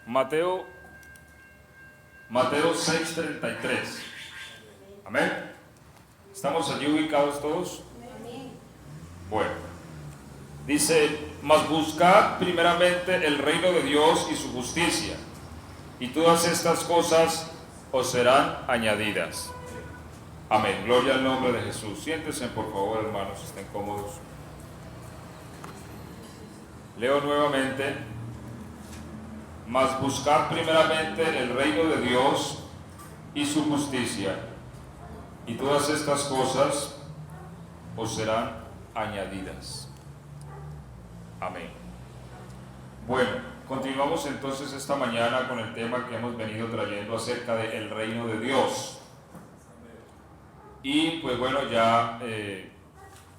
Mateo 6:33. Amén. ¿Estamos allí ubicados todos? Bueno, dice: mas buscad primeramente el reino de Dios y su justicia, y todas estas cosas os serán añadidas. Amén. Gloria al nombre de Jesús. Siéntense, por favor, hermanos, estén cómodos. Leo nuevamente: mas buscad primeramente el reino de Dios y su justicia, y todas estas cosas os serán añadidas. Amén. Bueno, continuamos entonces esta mañana con el tema que hemos venido trayendo acerca del reino de Dios. Y pues bueno, ya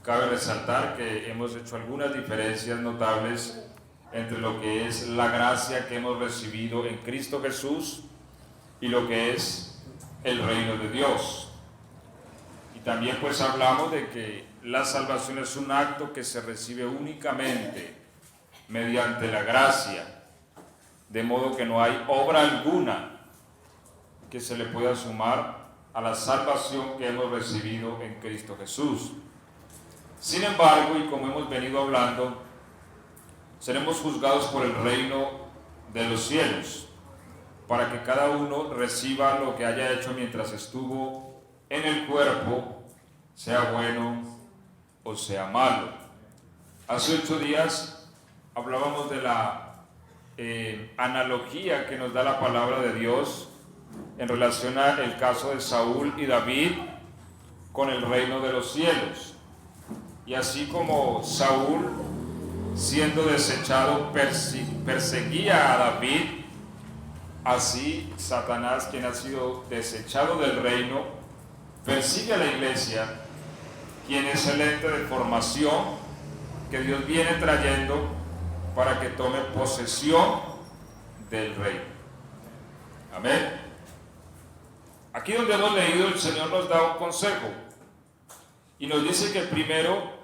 cabe resaltar que hemos hecho algunas diferencias notables entre lo que es la gracia que hemos recibido en Cristo Jesús y lo que es el reino de Dios. Y también pues hablamos de que la salvación es un acto que se recibe únicamente mediante la gracia, de modo que no hay obra alguna que se le pueda sumar a la salvación que hemos recibido en Cristo Jesús. Sin embargo, y como hemos venido hablando, seremos juzgados por el reino de los cielos, para que cada uno reciba lo que haya hecho mientras estuvo en el cuerpo, sea bueno o sea malo. Hace 8 días hablábamos de la analogía que nos da la palabra de Dios en relación al caso de Saúl y David con el reino de los cielos. Y así como Saúl, siendo desechado, perseguía a David, así Satanás, quien ha sido desechado del reino, persigue a la iglesia, quien es el ente de formación que Dios viene trayendo para que tome posesión del reino. Amén. Aquí donde hemos leído, el Señor nos da un consejo y nos dice que primero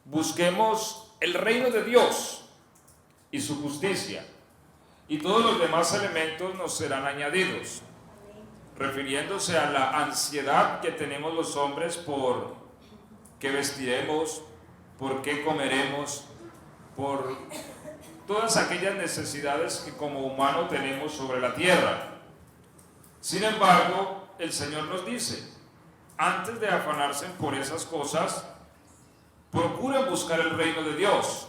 busquemos el reino de Dios y su justicia, y todos los demás elementos nos serán añadidos, refiriéndose a la ansiedad que tenemos los hombres por qué vestiremos, por qué comeremos, por todas aquellas necesidades que como humano tenemos sobre la tierra. Sin embargo, el Señor nos dice: antes de afanarse por esas cosas, procuren buscar el reino de Dios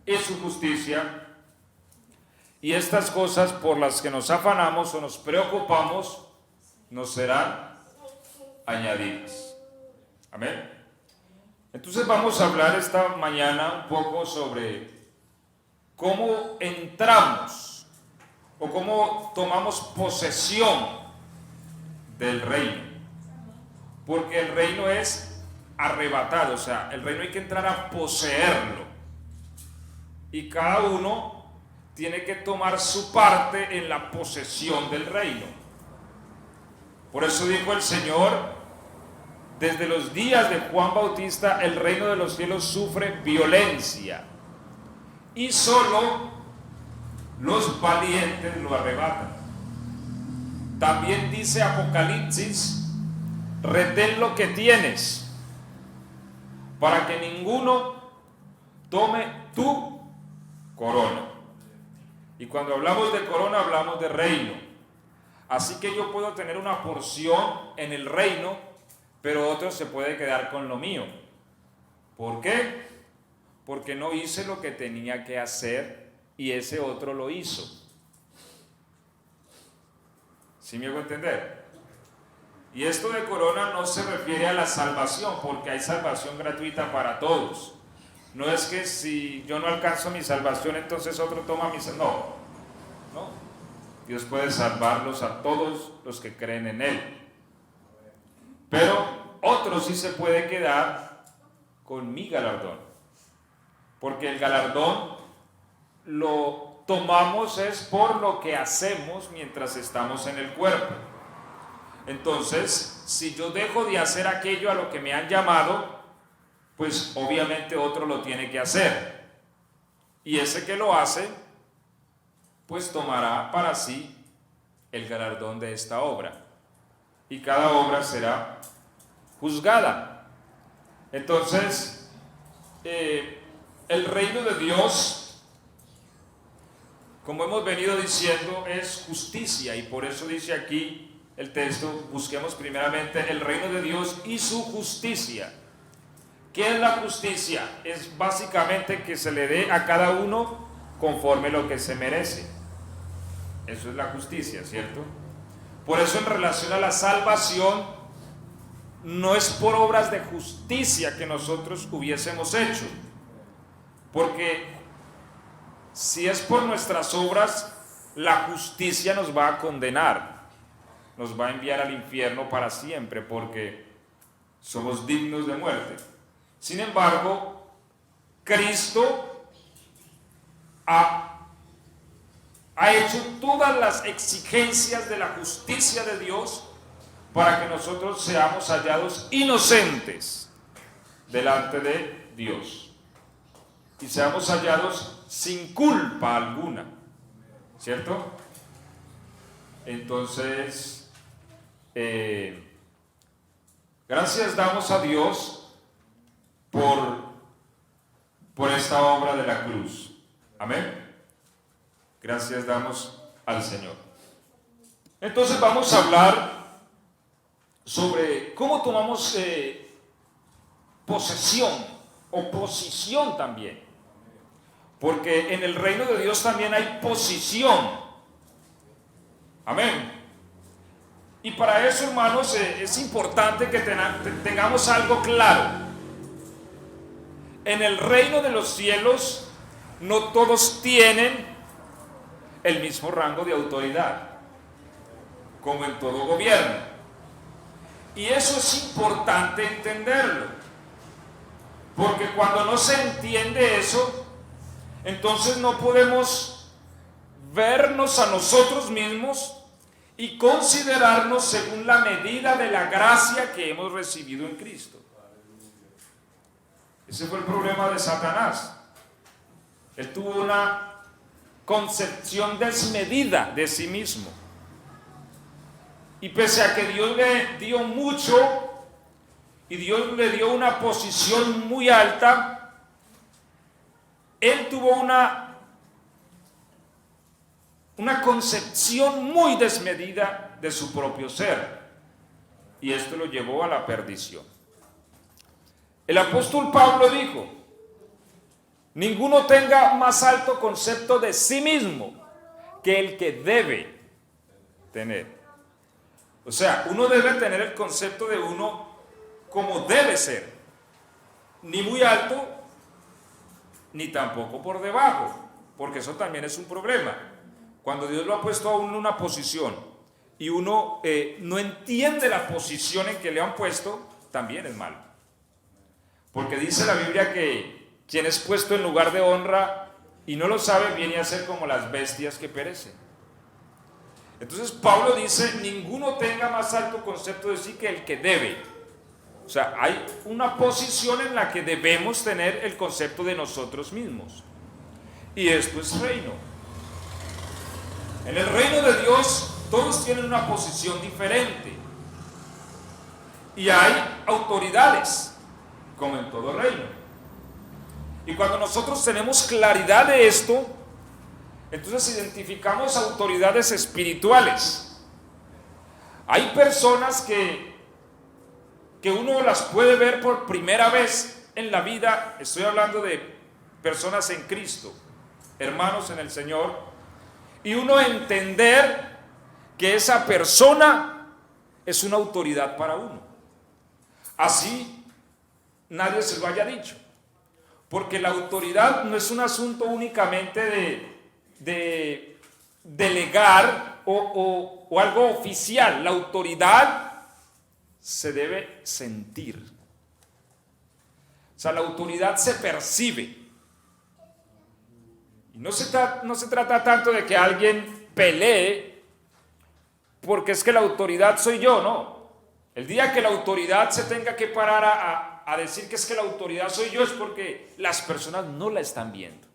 y su justicia, y estas cosas por las que nos afanamos o nos preocupamos nos serán añadidas. Amén. Entonces vamos a hablar esta mañana un poco sobre cómo entramos o cómo tomamos posesión del reino, porque el reino es arrebatado, o sea, el reino hay que entrar a poseerlo, y cada uno tiene que tomar su parte en la posesión del reino. Por eso dijo el Señor: desde los días de Juan Bautista el reino de los cielos sufre violencia, y solo los valientes lo arrebatan. También dice Apocalipsis: retén lo que tienes, para que ninguno tome tu corona. Y cuando hablamos de corona, hablamos de reino. Así que yo puedo tener una porción en el reino, pero otro se puede quedar con lo mío. ¿Por qué? Porque no hice lo que tenía que hacer y ese otro lo hizo. ¿Sí me hago entender? Y esto de corona no se refiere a la salvación, porque hay salvación gratuita para todos. No es que si yo no alcanzo mi salvación, entonces otro toma mi salvación. No. Dios puede salvarlos a todos los que creen en Él. Pero otro sí se puede quedar con mi galardón, porque el galardón lo tomamos es por lo que hacemos mientras estamos en el cuerpo. Entonces, si yo dejo de hacer aquello a lo que me han llamado, pues obviamente otro lo tiene que hacer. Y ese que lo hace pues tomará para sí el galardón de esta obra, y cada obra será juzgada. Entonces, el reino de Dios, como hemos venido diciendo, es justicia, y por eso dice aquí el texto: busquemos primeramente el reino de Dios y su justicia. ¿Qué es la justicia? Es básicamente que se le dé a cada uno conforme lo que se merece. Eso es la justicia, ¿cierto? Por eso, en relación a la salvación, no es por obras de justicia que nosotros hubiésemos hecho, porque si es por nuestras obras, la justicia nos va a condenar, nos va a enviar al infierno para siempre, porque somos dignos de muerte. Sin embargo, Cristo ha hecho todas las exigencias de la justicia de Dios para que nosotros seamos hallados inocentes delante de Dios y seamos hallados sin culpa alguna, ¿cierto? Entonces, gracias damos a Dios por esta obra de la cruz. Amén. Gracias damos al Señor. Entonces vamos a hablar sobre cómo tomamos posesión o posición también. Porque en el reino de Dios también hay posición. Amén. Y para eso, hermanos, es importante que tengamos algo claro. En el reino de los cielos no todos tienen el mismo rango de autoridad, como en todo gobierno. Y eso es importante entenderlo, porque cuando no se entiende eso, entonces no podemos vernos a nosotros mismos y considerarnos según la medida de la gracia que hemos recibido en Cristo. Ese fue el problema de Satanás. Él tuvo una concepción desmedida de sí mismo. Y pese a que Dios le dio mucho y Dios le dio una posición muy alta, él tuvo una concepción muy desmedida de su propio ser. Y esto lo llevó a la perdición. El apóstol Pablo dijo: ninguno tenga más alto concepto de sí mismo que el que debe tener. O sea, uno debe tener el concepto de uno como debe ser, ni muy alto, ni tampoco por debajo, porque eso también es un problema. Cuando Dios lo ha puesto a uno en una posición y uno no entiende la posición en que le han puesto, también es malo. Porque dice la Biblia que quien es puesto en lugar de honra y no lo sabe, viene a ser como las bestias que perecen. Entonces Pablo dice: ninguno tenga más alto concepto de sí que el que debe. O sea, hay una posición en la que debemos tener el concepto de nosotros mismos. Y esto es reino. En el reino de Dios todos tienen una posición diferente. Y hay autoridades, como en todo reino. Y cuando nosotros tenemos claridad de esto, entonces identificamos autoridades espirituales. Hay personas que uno las puede ver por primera vez en la vida. Estoy hablando de personas en Cristo, hermanos en el Señor, y uno entender que esa persona es una autoridad para uno. Así nadie se lo haya dicho, porque la autoridad no es un asunto únicamente de delegar o algo oficial. La autoridad se debe sentir. O sea, la autoridad se percibe. Y no se trata tanto de que alguien pelee porque es que la autoridad soy yo, no. El día que la autoridad se tenga que parar a decir que es que la autoridad soy yo, es porque las personas no la están viendo.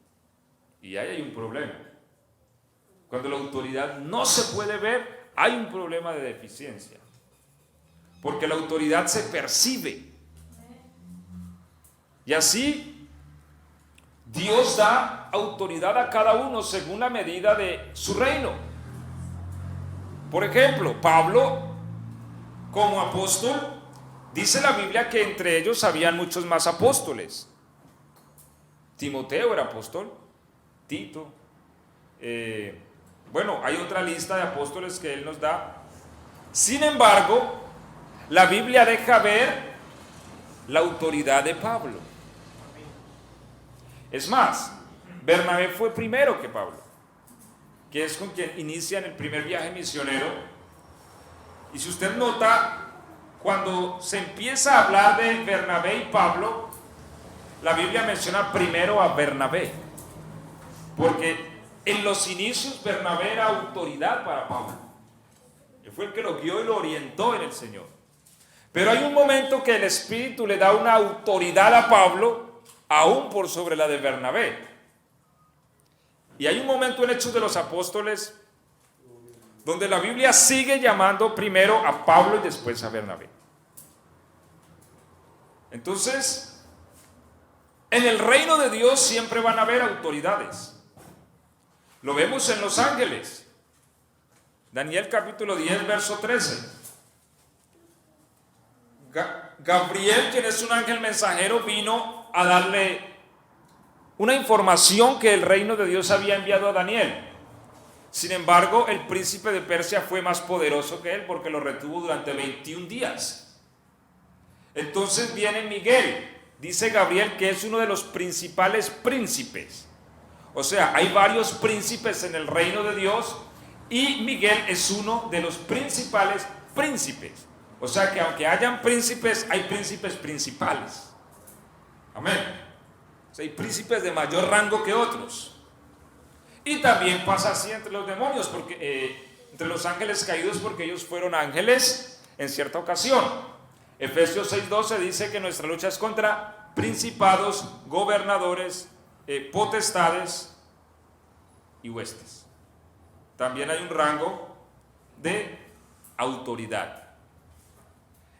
Y ahí hay un problema. Cuando la autoridad no se puede ver, hay un problema de deficiencia. Porque la autoridad se percibe. Y así, Dios da autoridad a cada uno según la medida de su reino. Por ejemplo, Pablo, como apóstol, dice la Biblia que entre ellos habían muchos más apóstoles. Timoteo era apóstol, Tito. Bueno, hay otra lista de apóstoles que él nos da. Sin embargo, la Biblia deja ver la autoridad de Pablo. Es más, Bernabé fue primero que Pablo, que es con quien inician el primer viaje misionero. Y si usted nota, cuando se empieza a hablar de Bernabé y Pablo, la Biblia menciona primero a Bernabé, porque en los inicios Bernabé era autoridad para Pablo. Él fue el que lo guió y lo orientó en el Señor. Pero hay un momento que el Espíritu le da una autoridad a Pablo, aún por sobre la de Bernabé. Y hay un momento en Hechos de los Apóstoles donde la Biblia sigue llamando primero a Pablo y después a Bernabé. Entonces, en el reino de Dios siempre van a haber autoridades. Lo vemos en los ángeles. Daniel capítulo 10, verso 13. Gabriel, quien es un ángel mensajero, vino a darle una información que el reino de Dios había enviado a Daniel. Sin embargo, el príncipe de Persia fue más poderoso que él porque lo retuvo durante 21 días. Entonces viene Miguel, dice Gabriel que es uno de los principales príncipes. O sea, hay varios príncipes en el reino de Dios y Miguel es uno de los principales príncipes. O sea que aunque hayan príncipes, hay príncipes principales. Amén. O sea, hay príncipes de mayor rango que otros. Y también pasa así entre los demonios, entre los ángeles caídos, porque ellos fueron ángeles en cierta ocasión. Efesios 6:12 dice que nuestra lucha es contra principados, gobernadores, potestades y huestes. También hay un rango de autoridad.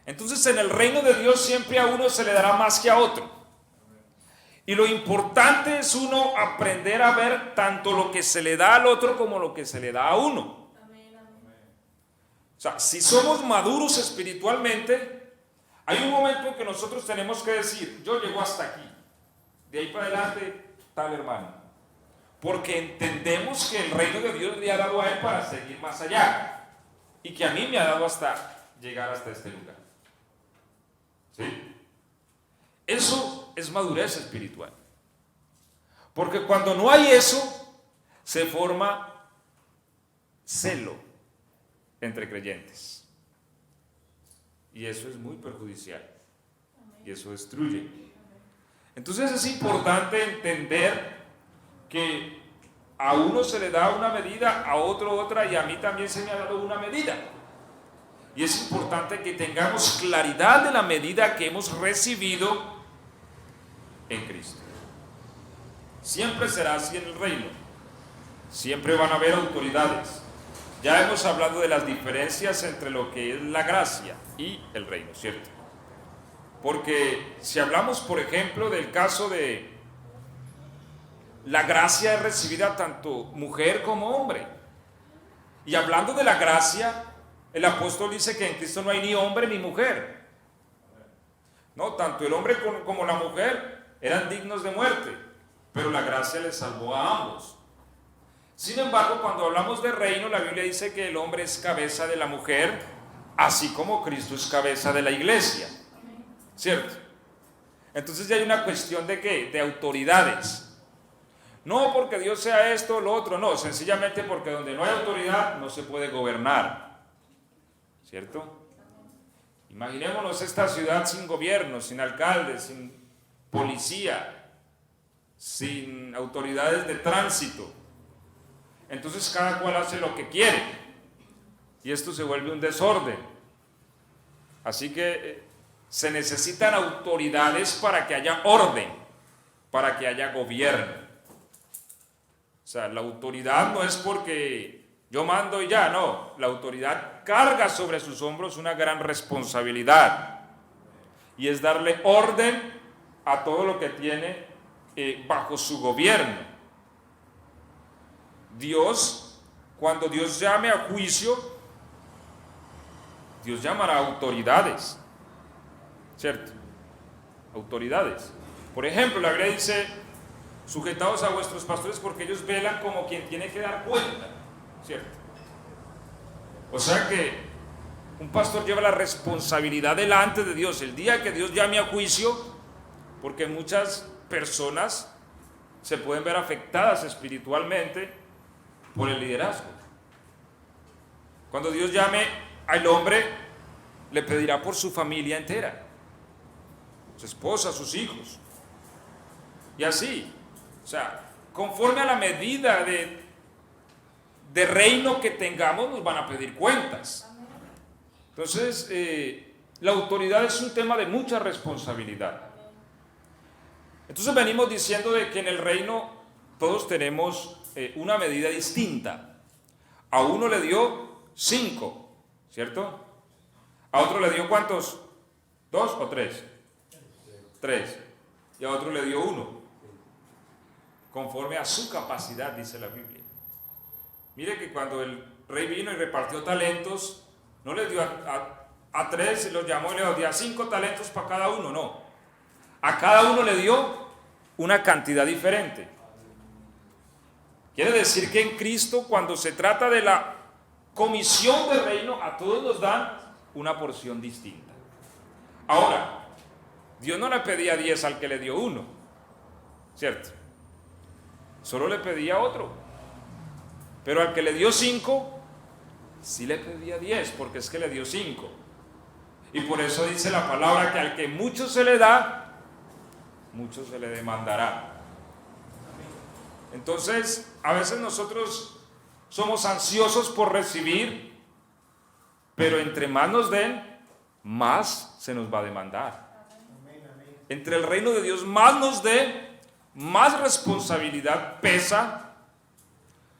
Entonces, en el reino de Dios siempre a uno se le dará más que a otro. Y lo importante es uno aprender a ver tanto lo que se le da al otro como lo que se le da a uno. O sea, si somos maduros espiritualmente, hay un momento en que nosotros tenemos que decir, yo llego hasta aquí, de ahí para adelante tal hermano. Porque entendemos que el reino de Dios le ha dado a él para seguir más allá. Y que a mí me ha dado hasta llegar hasta este lugar. ¿Sí? Eso es madurez espiritual. Porque cuando no hay eso, se forma celo entre creyentes. Y eso es muy perjudicial. Y eso destruye. Entonces es importante entender que a uno se le da una medida, a otro otra, y a mí también se me ha dado una medida. Y es importante que tengamos claridad de la medida que hemos recibido en Cristo. Siempre será así en el reino. Siempre van a haber autoridades. Ya hemos hablado de las diferencias entre lo que es la gracia y el reino, ¿cierto? Porque si hablamos, por ejemplo, del caso de la gracia es recibida tanto mujer como hombre. Y hablando de la gracia, el apóstol dice que en Cristo no hay ni hombre ni mujer. No, tanto el hombre como la mujer eran dignos de muerte, pero la gracia les salvó a ambos. Sin embargo, cuando hablamos de reino, la Biblia dice que el hombre es cabeza de la mujer, así como Cristo es cabeza de la iglesia. ¿Cierto? Entonces ya hay una cuestión de ¿qué? De autoridades. No porque Dios sea esto o lo otro, no, sencillamente porque donde no hay autoridad no se puede gobernar. ¿Cierto? Imaginémonos esta ciudad sin gobierno, sin alcalde, sin policía, sin autoridades de tránsito. Entonces cada cual hace lo que quiere y esto se vuelve un desorden. Así que se necesitan autoridades para que haya orden, para que haya gobierno. sea, la autoridad no es porque yo mando y ya, no. La autoridad carga sobre sus hombros una gran responsabilidad. Y es darle orden a todo lo que tiene bajo su gobierno. Dios, cuando Dios llame a juicio, Dios llamará a autoridades, ¿cierto? Autoridades. Por ejemplo, la Biblia dice, sujetaos a vuestros pastores porque ellos velan como quien tiene que dar cuenta, ¿cierto? O sea que un pastor lleva la responsabilidad delante de Dios el día que Dios llame a juicio, porque muchas personas se pueden ver afectadas espiritualmente por el liderazgo. Cuando Dios llame al hombre, le pedirá por su familia entera, su esposa, sus hijos, y así, o sea, conforme a la medida de reino que tengamos, nos van a pedir cuentas. Entonces, la autoridad es un tema de mucha responsabilidad. Entonces venimos diciendo de que en el reino todos tenemos una medida distinta. A uno le dio 5, ¿cierto? A otro le dio ¿cuántos? 2 o 3. 3. Y a otro le dio 1. Conforme a su capacidad, dice la Biblia. Mire que cuando el rey vino y repartió talentos, no les dio a 3, se los llamó y le dio 5 talentos para cada uno, no. A cada uno le dio una cantidad diferente. Quiere decir que en Cristo, cuando se trata de la comisión del reino, a todos nos dan una porción distinta. Ahora, Dios no le pedía 10 al que le dio 1, ¿cierto? Solo le pedía otro. Pero al que le dio 5, sí le pedía 10, porque es que le dio 5. Y por eso dice la palabra que al que mucho se le da, mucho se le demandará. Entonces, a veces nosotros somos ansiosos por recibir, pero entre más nos den, más se nos va a demandar. Entre el reino de Dios más nos dé, más responsabilidad pesa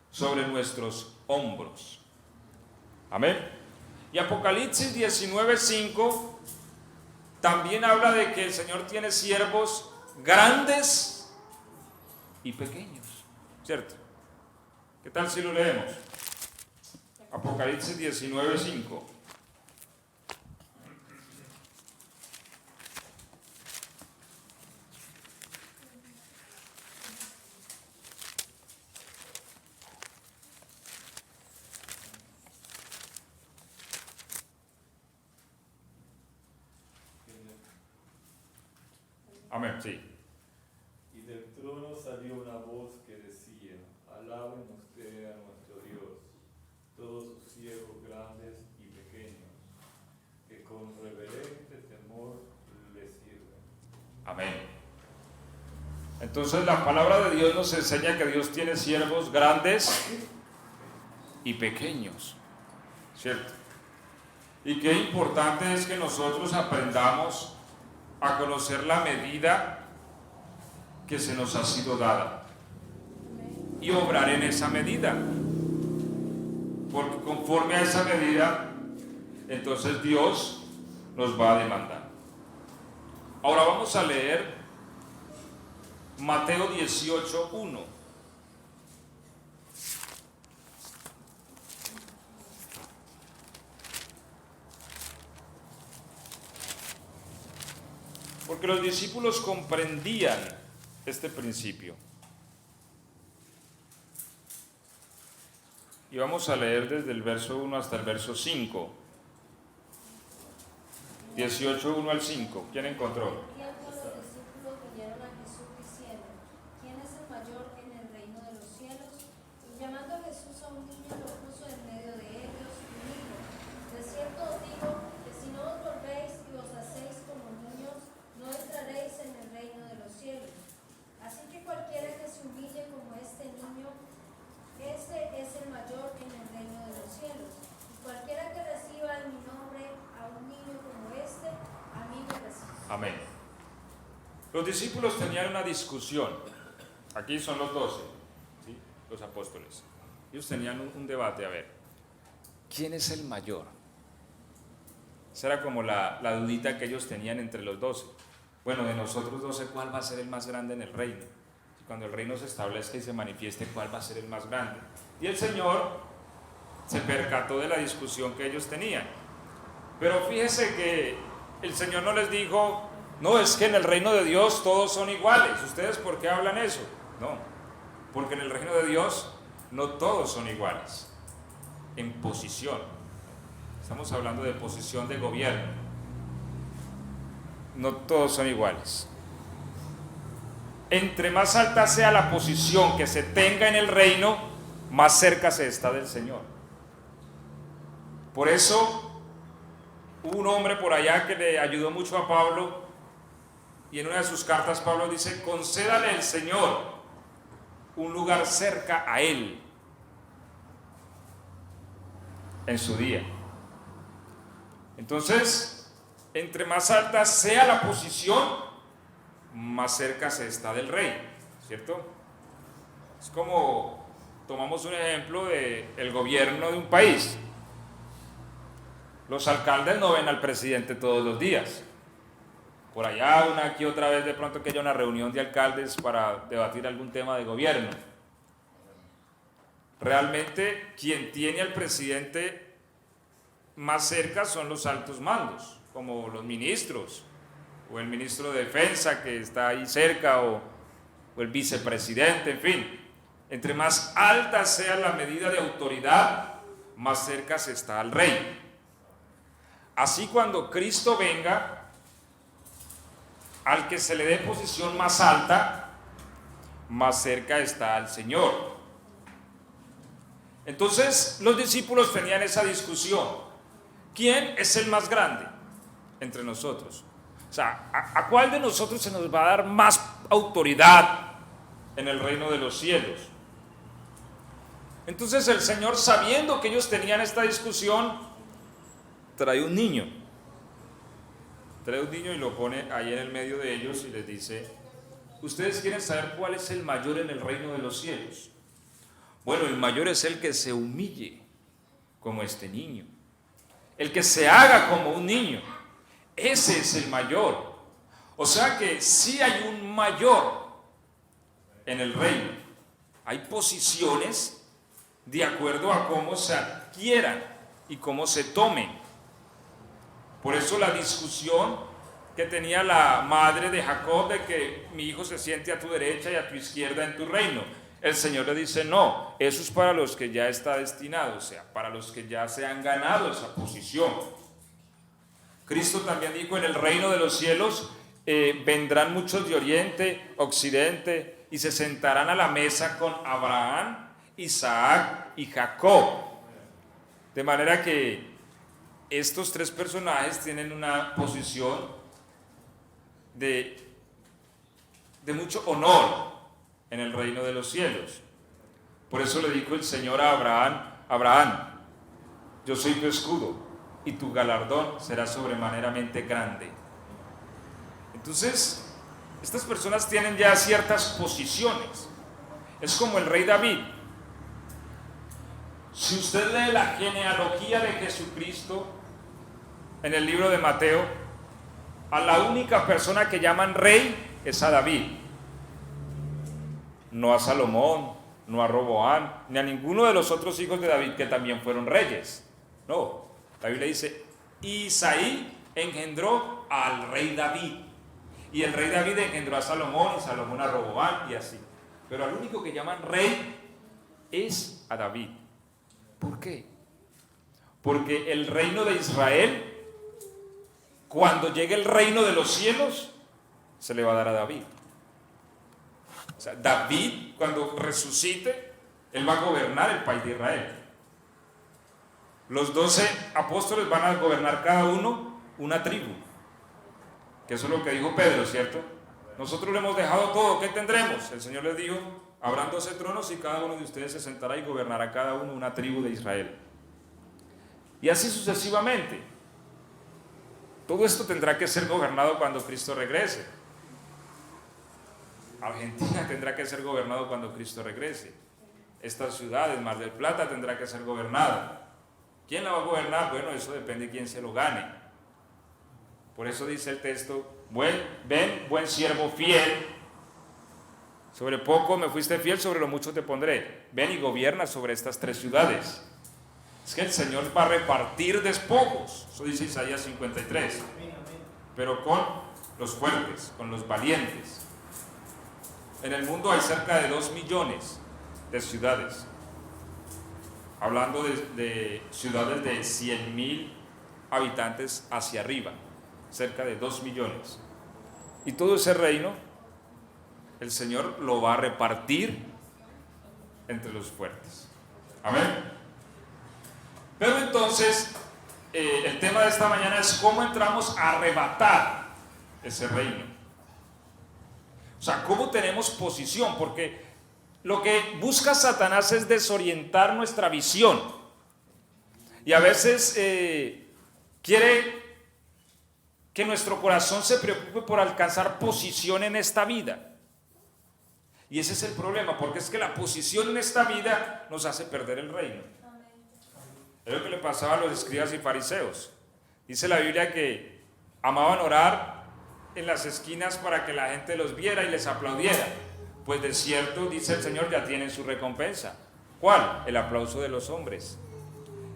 sobre nuestros hombros. Amén. Y Apocalipsis 19:5 también habla de que el Señor tiene siervos grandes y pequeños, ¿cierto? ¿Qué tal si lo leemos? Apocalipsis 19:5. Amén, sí. Y del trono salió una voz que decía: alaben usted a nuestro Dios, todos sus siervos grandes y pequeños, que con reverente temor le sirven. Amén. Entonces la palabra de Dios nos enseña que Dios tiene siervos grandes y pequeños, ¿cierto? Y qué importante es que nosotros aprendamos a conocer la medida que se nos ha sido dada y obrar en esa medida, porque conforme a esa medida entonces Dios nos va a demandar. Ahora vamos a leer Mateo 18:1. Porque los discípulos comprendían este principio. Y vamos a leer desde el verso 1 hasta el verso 5. 18:1 al 5. ¿Quién encontró? Los discípulos vinieron a Jesús diciendo: ¿Quién es el mayor en el reino de los cielos? Y llamando a Jesús a un niño, lo puso en medio de ellos y dijo: de cierto os digo que si no os volvéis y os hacéis como niños, no entraréis en el reino de los cielos. Así que cualquiera que se humille como este niño, ese es el mayor en el reino de los cielos. Y cualquiera que reciba en mi nombre a un niño como este, a mí me recibe. Amén. Los discípulos tenían una discusión. Aquí son los 12, ¿sí? los apóstoles. Ellos tenían un debate, a ver, ¿quién es el mayor? Esa era como la dudita que ellos tenían entre los 12. Bueno, de nosotros 12, ¿cuál va a ser el más grande en el reino? Y cuando el reino se establezca y se manifieste, ¿cuál va a ser el más grande? Y el Señor se percató de la discusión que ellos tenían. Pero fíjese que el Señor no les dijo, no, es que en el reino de Dios todos son iguales. ¿Ustedes por qué hablan eso? No, porque en el reino de Dios no todos son iguales en posición. Estamos hablando de posición de gobierno. No todos son iguales. Entre más alta sea la posición que se tenga en el reino, más cerca se está del Señor. Por eso hubo un hombre por allá que le ayudó mucho a Pablo, y en una de sus cartas Pablo dice, concédale el Señor un lugar cerca a él en su día. Entonces, entre más alta sea la posición, más cerca se está del rey, ¿cierto? Es como, tomamos un ejemplo del gobierno de un país. Los alcaldes no ven al presidente todos los días. Por allá, una aquí otra vez, de pronto que haya una reunión de alcaldes para debatir algún tema de gobierno. Realmente, quien tiene al presidente más cerca son los altos mandos, como los ministros, o el ministro de Defensa que está ahí cerca, o el vicepresidente, en fin. Entre más alta sea la medida de autoridad, más cerca se está al rey. Así cuando Cristo venga, al que se le dé posición más alta, más cerca está al Señor. Entonces los discípulos tenían esa discusión. ¿Quién es el más grande entre nosotros? O sea, ¿a cuál de nosotros se nos va a dar más autoridad en el reino de los cielos? Entonces el Señor, sabiendo que ellos tenían esta discusión, trae un niño y lo pone ahí en el medio de ellos y les dice, ¿ustedes quieren saber cuál es el mayor en el reino de los cielos? Bueno, el mayor es el que se humille como este niño, el que se haga como un niño. Ese es el mayor. O sea que sí hay un mayor en el reino. Hay posiciones de acuerdo a cómo se adquieran y cómo se tomen. Por eso la discusión que tenía la madre de Jacob de que mi hijo se siente a tu derecha y a tu izquierda en tu reino. El Señor le dice, no, eso es para los que ya está destinado, o sea, para los que ya se han ganado esa posición. Cristo también dijo, en el reino de los cielos vendrán muchos de oriente, occidente, y se sentarán a la mesa con Abraham, Isaac y Jacob. De manera que estos tres personajes tienen una posición de mucho honor en el reino de los cielos. Por eso le dijo el Señor a Abraham, Abraham, yo soy tu escudo y tu galardón será sobremaneramente grande. Entonces, estas personas tienen ya ciertas posiciones. Es como el rey David. Si usted lee la genealogía de Jesucristo en el libro de Mateo, a la única persona que llaman rey es a David. No a Salomón, no a Roboam, ni a ninguno de los otros hijos de David que también fueron reyes. No, la Biblia dice, Isaí engendró al rey David. Y el rey David engendró a Salomón, y Salomón a Roboam, y así. Pero al único que llaman rey es a David. ¿Por qué? Porque el reino de Israel, cuando llegue el reino de los cielos, se le va a dar a David. O sea, David, cuando resucite, él va a gobernar el país de Israel. Los 12 apóstoles van a gobernar cada uno una tribu. Que eso es lo que dijo Pedro, ¿cierto? Nosotros le hemos dejado todo, ¿qué tendremos? El Señor les dijo, habrán 12 tronos y cada uno de ustedes se sentará y gobernará cada uno una tribu de Israel. Y así sucesivamente. Todo esto tendrá que ser gobernado cuando Cristo regrese. Argentina tendrá que ser gobernado cuando Cristo regrese. esta ciudad, el Mar del Plata, tendrá que ser gobernada. ¿Quién la va a gobernar? Bueno, eso depende de quién se lo gane. Por eso dice el texto, ven, buen siervo fiel, sobre poco me fuiste fiel, sobre lo mucho te pondré. Ven y gobierna sobre estas 3 ciudades. Es que el Señor va a repartir despojos, eso dice Isaías 53, pero con los fuertes, con los valientes. En el mundo hay cerca de 2 millones de ciudades, hablando de ciudades de 100,000 habitantes hacia arriba, cerca de 2 millones. Y todo ese reino, el Señor lo va a repartir entre los fuertes. Amén. Pero entonces, el tema de esta mañana es cómo entramos a arrebatar ese reino. O sea, cómo tenemos posición, porque lo que busca Satanás es desorientar nuestra visión. Y a veces quiere que nuestro corazón se preocupe por alcanzar posición en esta vida. Y ese es el problema, porque es que la posición en esta vida nos hace perder el reino. Es lo que le pasaba a los escribas y fariseos. Dice la Biblia que amaban orar en las esquinas para que la gente los viera y les aplaudiera. Pues de cierto, dice el Señor, ya tienen su recompensa. ¿Cuál? El aplauso de los hombres.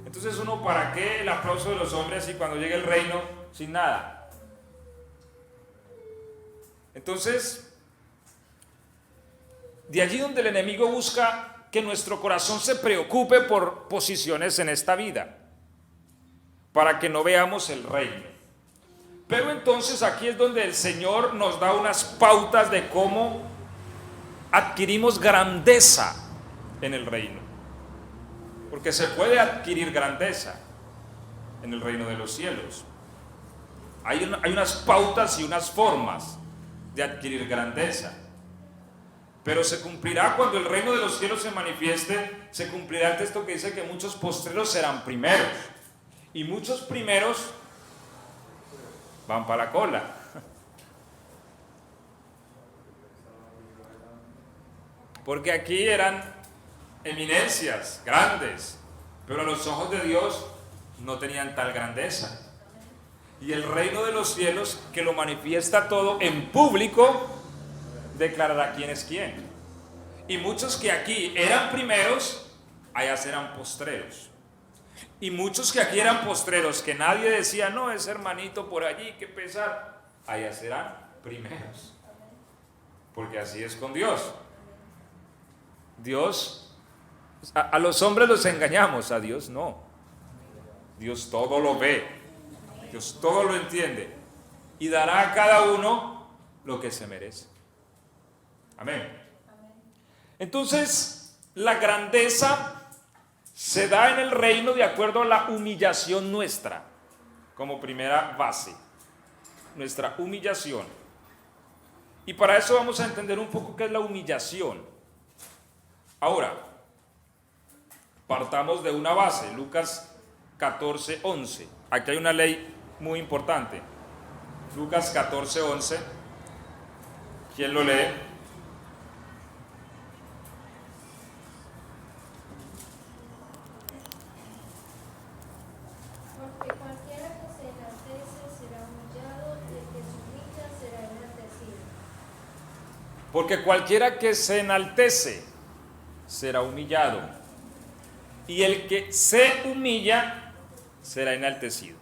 Entonces uno, ¿para qué el aplauso de los hombres y cuando llegue el reino sin nada? Entonces, de allí donde el enemigo busca que nuestro corazón se preocupe por posiciones en esta vida, para que no veamos el reino. Pero entonces aquí es donde el Señor nos da unas pautas de cómo adquirimos grandeza en el reino. Porque se puede adquirir grandeza en el reino de los cielos. Hay unas pautas y unas formas de adquirir grandeza. Pero se cumplirá cuando el reino de los cielos se manifieste, se cumplirá el texto que dice que muchos postreros serán primeros. Y muchos primeros van para la cola. Porque aquí eran eminencias grandes, pero a los ojos de Dios no tenían tal grandeza. Y el reino de los cielos, que lo manifiesta todo en público, declarará quién es quién. Y muchos que aquí eran primeros, allá serán postreros. Y muchos que aquí eran postreros, que nadie decía, no, ese hermanito por allí, qué pesar, allá serán primeros. Porque así es con Dios. Dios, a los hombres los engañamos, a Dios no. Dios todo lo ve, Dios todo lo entiende y dará a cada uno lo que se merece. Amén. Entonces, la grandeza se da en el reino de acuerdo a la humillación nuestra, como primera base, nuestra humillación. Y para eso vamos a entender un poco qué es la humillación. Ahora, partamos de una base, Lucas 14:11. Aquí hay una ley muy importante. Lucas 14:11. ¿Quién lo lee? Porque cualquiera que se enaltece será humillado, y el que se humilla será enaltecido. Porque cualquiera que se enaltece será humillado, y el que se humilla será enaltecido.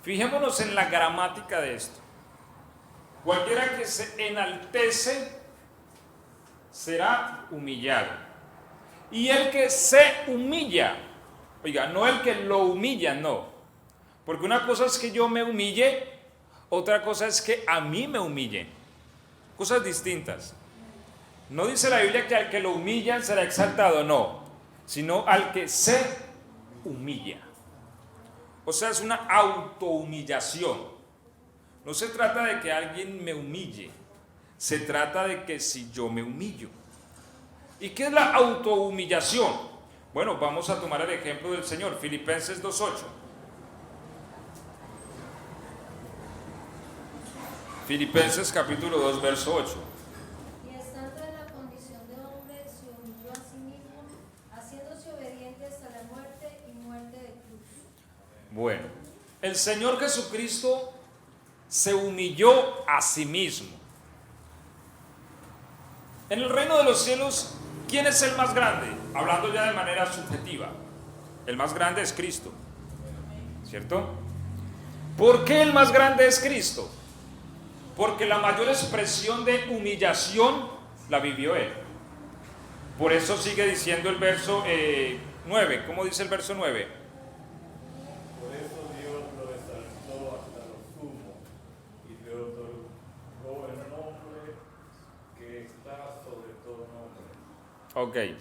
Fijémonos en la gramática de esto. Cualquiera que se enaltece será humillado, y el que se humilla, oiga, no el que lo humilla, no, porque una cosa es que yo me humille, otra cosa es que a mí me humille, cosas distintas. No dice la Biblia que al que lo humillan será exaltado, no, sino al que se humilla. O sea, es una autohumillación. No se trata de que alguien me humille, se trata de que si yo me humillo. ¿Y qué es la autohumillación? Bueno, vamos a tomar el ejemplo del Señor, Filipenses 2:8. Filipenses capítulo 2, verso 8. Y estando en la condición de hombre, se humilló a sí mismo, Bueno, el Señor Jesucristo se humilló a sí mismo. En el reino de los cielos, ¿quién es el más grande? Hablando ya de manera subjetiva, el más grande es Cristo, ¿cierto? ¿Por qué el más grande es Cristo? Porque la mayor expresión de humillación la vivió Él. Por eso sigue diciendo el verso 9. ¿Cómo dice el verso 9? Por eso Dios lo exaltó hasta lo sumo y le otorgó el nombre que está sobre todo nombre. Ok.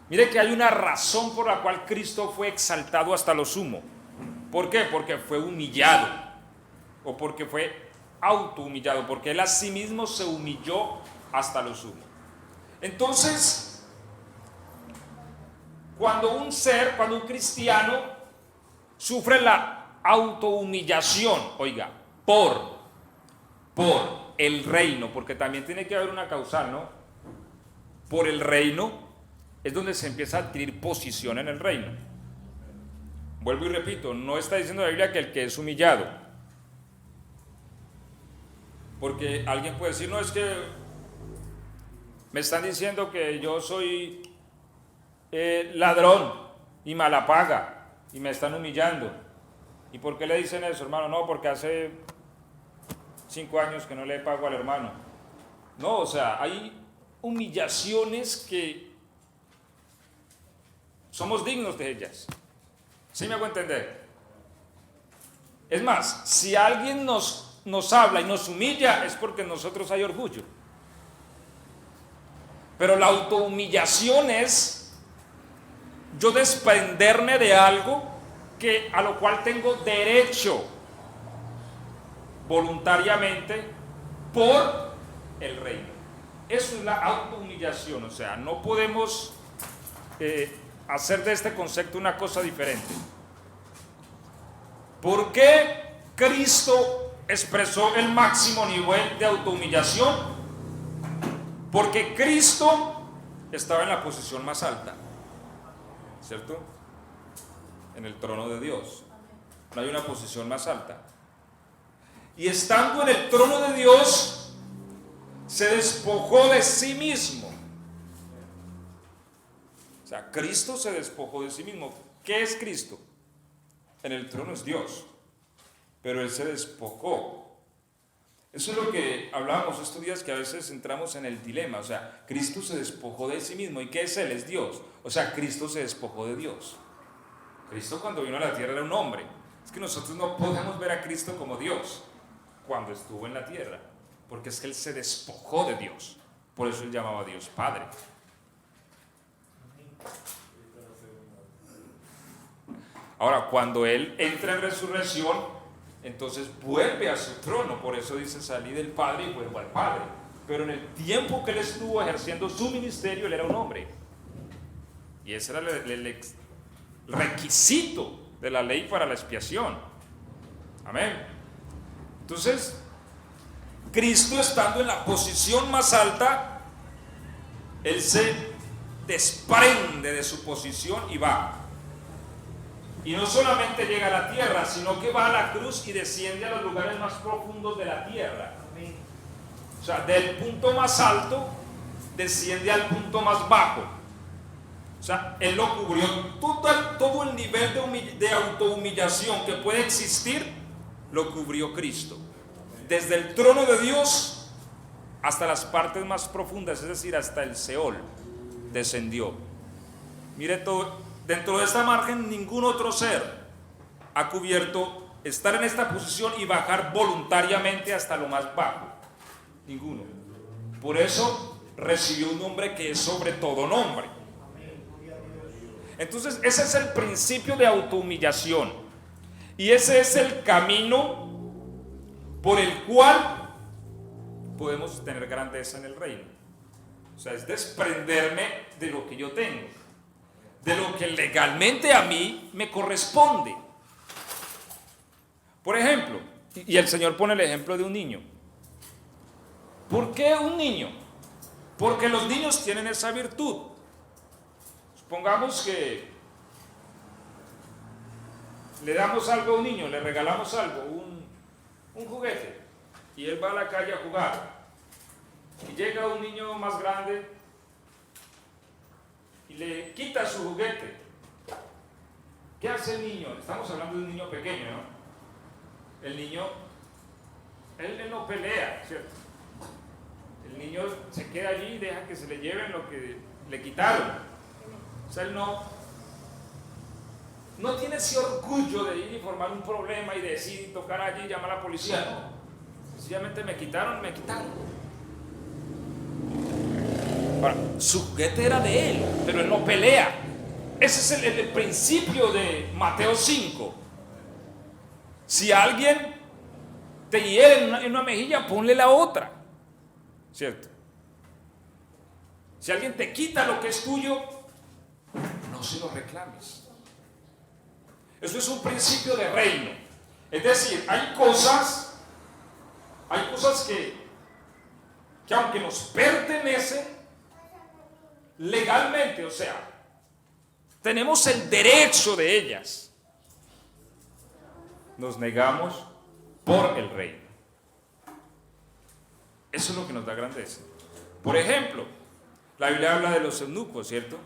Mire que hay una razón por la cual Cristo fue exaltado hasta lo sumo. ¿Por qué? Porque fue humillado. O porque fue autohumillado. Porque Él a sí mismo se humilló hasta lo sumo. Entonces, cuando un cristiano sufre la autohumillación, oiga, por el reino, porque también tiene que haber una causal, ¿no? Por el reino es donde se empieza a adquirir posición en el reino. Vuelvo y repito, no está diciendo la Biblia que el que es humillado, porque alguien puede decir, no, es que me están diciendo que yo soy ladrón y mala paga y me están humillando. ¿Y por qué le dicen eso, hermano? No, porque hace 5 años que no le pago al hermano. No, o sea, hay humillaciones que somos dignos de ellas. ¿Sí me hago entender? Es más, si alguien nos habla y nos humilla es porque en nosotros hay orgullo. Pero la autohumillación es yo desprenderme de algo a lo cual tengo derecho voluntariamente por el reino. Eso es la autohumillación, o sea, no podemos hacer de este concepto una cosa diferente. ¿Por qué Cristo expresó el máximo nivel de autohumillación? Porque Cristo estaba en la posición más alta, ¿cierto? En el trono de Dios. No hay una posición más alta. Y estando en el trono de Dios, se despojó de sí mismo. O sea, Cristo se despojó de sí mismo. ¿Qué es Cristo? En el trono es Dios, pero Él se despojó. Eso es lo que hablábamos estos días, que a veces entramos en el dilema. O sea, Cristo se despojó de sí mismo. ¿Y qué es Él? Es Dios. O sea, Cristo se despojó de Dios. Cristo cuando vino a la tierra era un hombre. Es que nosotros no podemos ver a Cristo como Dios cuando estuvo en la tierra, porque es que Él se despojó de Dios. Por eso Él llamaba a Dios Padre. Ahora, cuando Él entra en resurrección, entonces vuelve a su trono. Por eso dice, salí del Padre y vuelvo al Padre. Pero en el tiempo que Él estuvo ejerciendo su ministerio, Él era un hombre. Y ese era el requisito de la ley para la expiación. Amén. Entonces, Cristo estando en la posición más alta, Él se desprende de su posición y va. Y no solamente llega a la tierra, sino que va a la cruz y desciende a los lugares más profundos de la tierra. O sea, del punto más alto desciende al punto más bajo. O sea, Él lo cubrió. Todo el nivel de autohumillación que puede existir, lo cubrió Cristo. Desde el trono de Dios hasta las partes más profundas, es decir, hasta el Seol, descendió. Mire todo. Dentro de esta margen, ningún otro ser ha cubierto estar en esta posición y bajar voluntariamente hasta lo más bajo. Ninguno. Por eso recibió un nombre que es sobre todo nombre. Entonces, ese es el principio de autohumillación. Y ese es el camino por el cual podemos tener grandeza en el reino. O sea, es desprenderme de lo que yo tengo, de lo que legalmente a mí me corresponde. Por ejemplo, y el Señor pone el ejemplo de un niño. ¿Por qué un niño? Porque los niños tienen esa virtud. Supongamos que le damos algo a un niño, le regalamos algo, un juguete, y él va a la calle a jugar, y llega un niño más grande y le quita su juguete. ¿Qué hace el niño? Estamos hablando de un niño pequeño, ¿no? El niño, él no pelea, ¿cierto? El niño se queda allí y deja que se le lleven lo que le quitaron. O sea, él no tiene ese orgullo de ir y formar un problema y decir, tocar allí y llamar a la policía. No, sencillamente me quitaron. Ahora, su juguete era de él, pero él no pelea. Ese es el principio de Mateo 5. Si alguien te hiere en una mejilla, ponle la otra, ¿cierto? Si alguien te quita lo que es tuyo, no se lo reclames. Eso es un principio de reino. Es decir, hay cosas que aunque nos pertenecen legalmente, o sea, tenemos el derecho de ellas, nos negamos por el reino. Eso es lo que nos da grandeza. Por ejemplo, la Biblia habla de los eunucos, ¿cierto?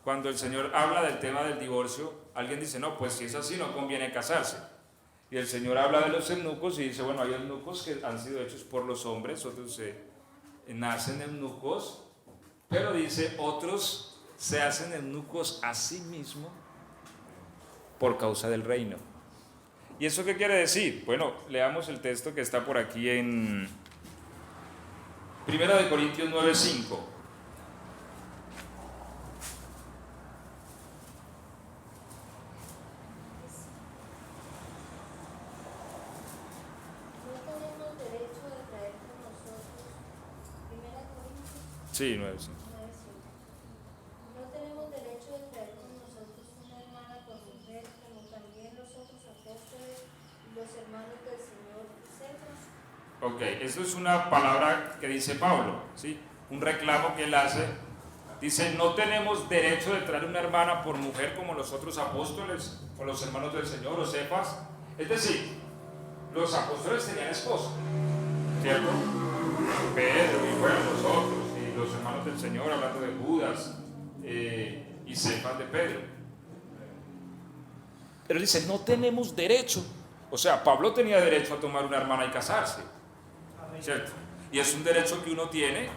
Cuando el Señor habla del tema del divorcio, alguien dice, no, pues si es así no conviene casarse. Y el Señor habla de los eunucos y dice, bueno, hay eunucos que han sido hechos por los hombres, otros nacen eunucos, pero dice, otros se hacen eunucos a sí mismos por causa del reino. ¿Y eso qué quiere decir? Bueno, leamos el texto que está por aquí en 1 Corintios 9:5. Sí, 9:5. No tenemos derecho de traer con nosotros una hermana por mujer, como también los otros apóstoles y los hermanos del Señor y Cefas. Ok, eso es una palabra que dice Pablo, ¿sí? Un reclamo que él hace. Dice, no tenemos derecho de traer una hermana por mujer como los otros apóstoles o los hermanos del Señor o Cefas. Es decir, los apóstoles tenían esposa, ¿cierto? Pedro y bueno, los otros, y los hermanos del Señor, hablando de Judas y Cefas de Pedro. Pero dice, no tenemos derecho. O sea, Pablo tenía derecho a tomar una hermana y casarse, ¿cierto? Y es un derecho que uno tiene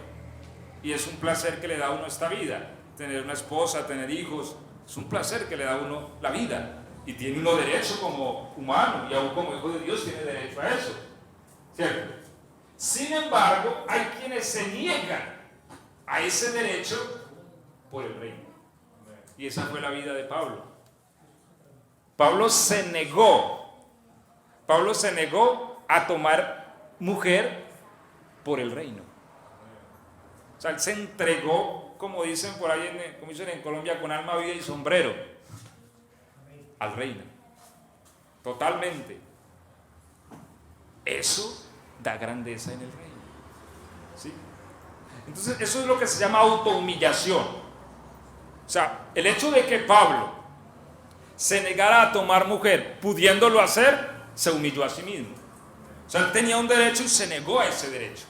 y es un placer que le da a uno esta vida. Tener una esposa, tener hijos, es un placer que le da a uno la vida. Y tiene uno derecho como humano y aún como hijo de Dios tiene derecho a eso, ¿cierto? Sin embargo, hay quienes se niegan a ese derecho por el reino. Y esa fue la vida de Pablo. Pablo se negó a tomar mujer por el reino. O sea, él se entregó, como dicen por ahí, como dicen en Colombia, con alma, vida y sombrero, al reino. Totalmente. Eso da grandeza en el reino. ¿Sí? Entonces, eso es lo que se llama autohumillación. O sea, el hecho de que Pablo se negara a tomar mujer, pudiéndolo hacer, se humilló a sí mismo. O sea, él tenía un derecho y se negó a ese derecho.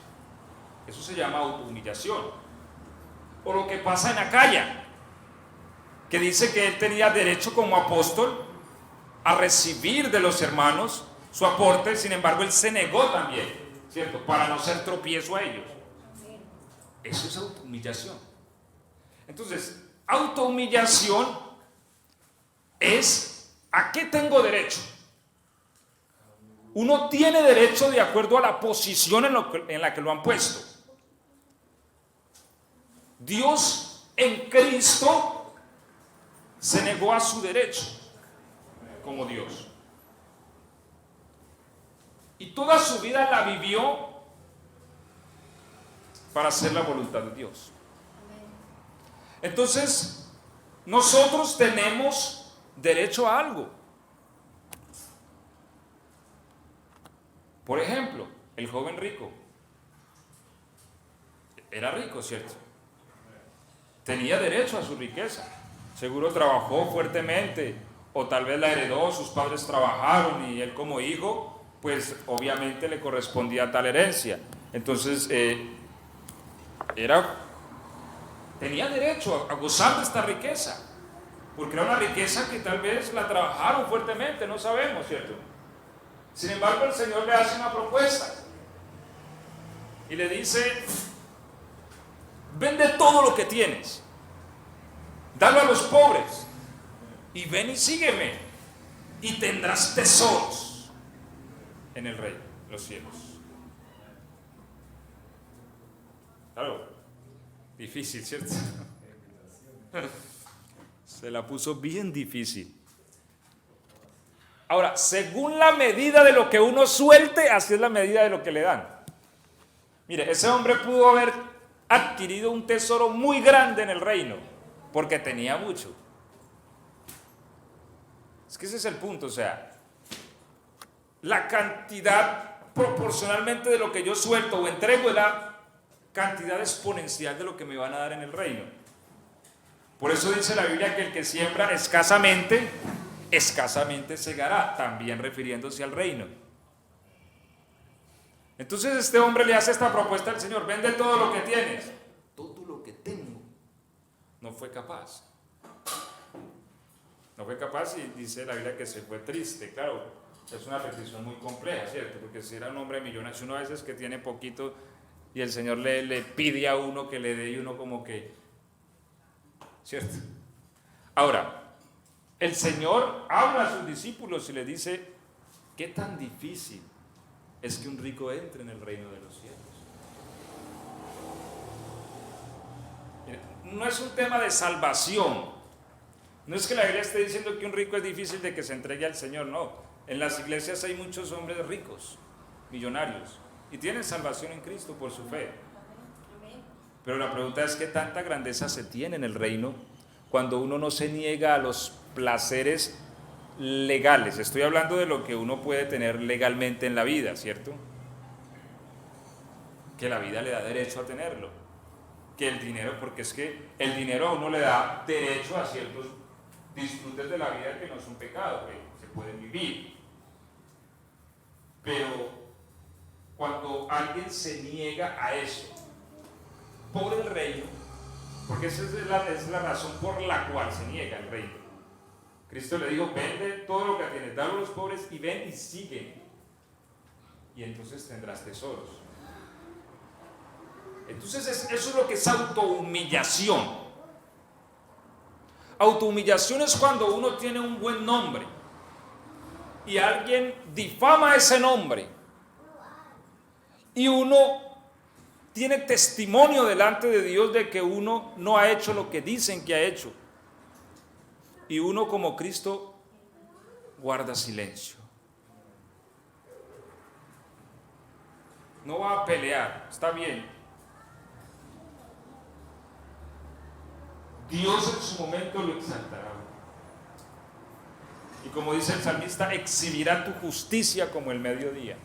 Eso se llama autohumillación. O lo que pasa en Acaya, que dice que él tenía derecho como apóstol a recibir de los hermanos su aporte, sin embargo él se negó también, ¿cierto? Para no ser tropiezo a ellos. Eso es autohumillación. Entonces, autohumillación es ¿a qué tengo derecho? Uno tiene derecho de acuerdo a la posición en la que lo han puesto. Dios en Cristo se negó a su derecho como Dios. Y toda su vida la vivió para hacer la voluntad de Dios. Entonces, nosotros tenemos derecho a algo. Por ejemplo, el joven rico. Era rico, ¿cierto? Tenía derecho a su riqueza. Seguro trabajó fuertemente o tal vez la heredó, sus padres trabajaron y él como hijo, pues obviamente le correspondía tal herencia. Entonces, tenía derecho a gozar de esta riqueza, porque era una riqueza que tal vez la trabajaron fuertemente, no sabemos, ¿cierto? Sin embargo, el Señor le hace una propuesta y le dice: vende todo lo que tienes, dalo a los pobres y ven y sígueme y tendrás tesoros en el reino, los cielos. Claro, difícil, ¿cierto? Se la puso bien difícil. Ahora, según la medida de lo que uno suelte, así es la medida de lo que le dan. Mire, ese hombre pudo haber adquirido un tesoro muy grande en el reino, porque tenía mucho. Es que ese es el punto, o sea, la cantidad proporcionalmente de lo que yo suelto o entrego es la cantidad exponencial de lo que me van a dar en el reino. Por eso dice la Biblia que el que siembra escasamente, escasamente segará, también refiriéndose al reino. Entonces este hombre le hace esta propuesta al Señor: vende todo lo que tienes. Todo lo que tengo. No fue capaz. No fue capaz, y dice la Biblia que se fue triste. Claro, es una petición muy compleja, ¿cierto? Porque si era un hombre millonario, si uno a veces que tiene poquito y el Señor le pide a uno que le dé, y uno como que, ¿cierto? Ahora, el Señor habla a sus discípulos y le dice: ¿qué tan difícil es que un rico entre en el reino de los cielos? No es un tema de salvación. No es que la Biblia esté diciendo que un rico es difícil de que se entregue al Señor, no. En las iglesias hay muchos hombres ricos, millonarios, y tienen salvación en Cristo por su fe. Pero la pregunta es: ¿qué tanta grandeza se tiene en el reino cuando uno no se niega a los placeres legales? Estoy hablando de lo que uno puede tener legalmente en la vida, ¿cierto? Que la vida le da derecho a tenerlo. Que el dinero, porque es que el dinero a uno le da derecho a ciertos disfrutes de la vida que no son pecado, que se pueden vivir. Pero cuando alguien se niega a eso por el reino, porque esa es la razón por la cual se niega el reino. Cristo le dijo: vende todo lo que tienes, dalo a los pobres y ven y sigue, y entonces tendrás tesoros. Entonces eso es lo que es autohumillación. Autohumillación es cuando uno tiene un buen nombre y alguien difama ese nombre, y uno tiene testimonio delante de Dios de que uno no ha hecho lo que dicen que ha hecho, y uno como Cristo guarda silencio. No va a pelear, está bien. Dios en su momento lo exaltará. Y como dice el salmista: exhibirá tu justicia como el mediodía.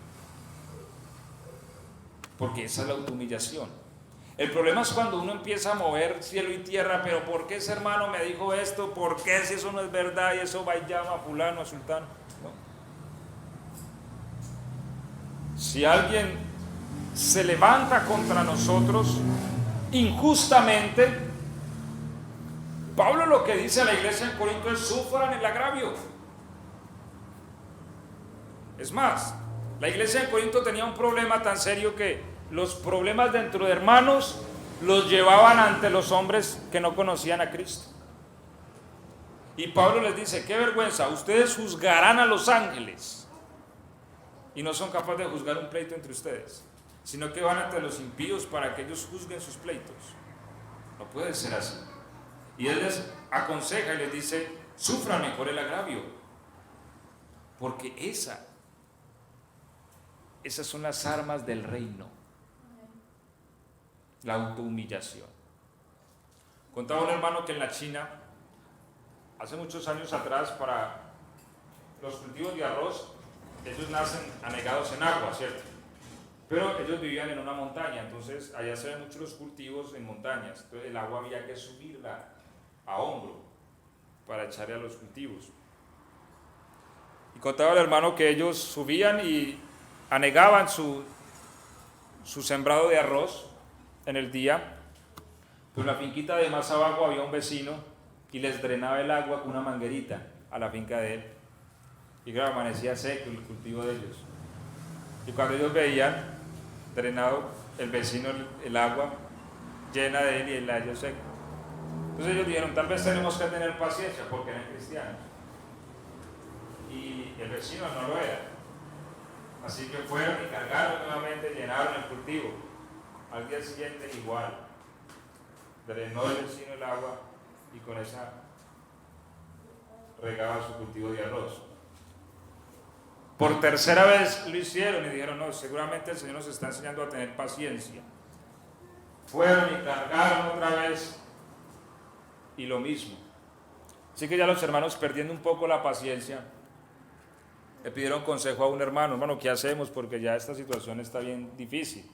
Porque esa es la autohumillación. El problema es cuando uno empieza a mover cielo y tierra: pero ¿por qué ese hermano me dijo esto? ¿Por qué si eso no es verdad? Y eso va y llama a fulano, a sultano. No. Si alguien se levanta contra nosotros injustamente, Pablo lo que dice a la iglesia en Corinto es: sufran el agravio. Es más, la iglesia en Corinto tenía un problema tan serio que los problemas dentro de hermanos los llevaban ante los hombres que no conocían a Cristo. Y Pablo les dice: qué vergüenza, ustedes juzgarán a los ángeles y no son capaces de juzgar un pleito entre ustedes, sino que van ante los impíos para que ellos juzguen sus pleitos. No puede ser así. Y él les aconseja y les dice: sufran mejor el agravio, porque esas son las armas del reino. La autohumillación. Contaba un hermano que en la China, hace muchos años atrás, para los cultivos de arroz, ellos nacen anegados en agua, ¿cierto? Pero ellos vivían en una montaña, entonces allá se ven muchos los cultivos en montañas, entonces el agua había que subirla a hombro para echarle a los cultivos. Y contaba el hermano que ellos subían y anegaban su sembrado de arroz en el día, pero en la finquita de más abajo había un vecino y les drenaba el agua con una manguerita a la finca de él. Y claro, amanecía seco el cultivo de ellos. Y cuando ellos veían drenado el vecino el agua llena de él y el layo seco, entonces ellos dijeron, tal vez tenemos que tener paciencia porque eran cristianos. Y el vecino no lo era. Así que fueron y cargaron nuevamente, llenaron el cultivo. Al día siguiente igual. Drenó el vecino el agua y con esa regaba su cultivo de arroz. Por tercera vez lo hicieron y dijeron, no, seguramente el Señor nos está enseñando a tener paciencia. Fueron y cargaron otra vez y lo mismo. Así que ya los hermanos, perdiendo un poco la paciencia, le pidieron consejo a un hermano, ¿qué hacemos? Porque ya esta situación está bien difícil.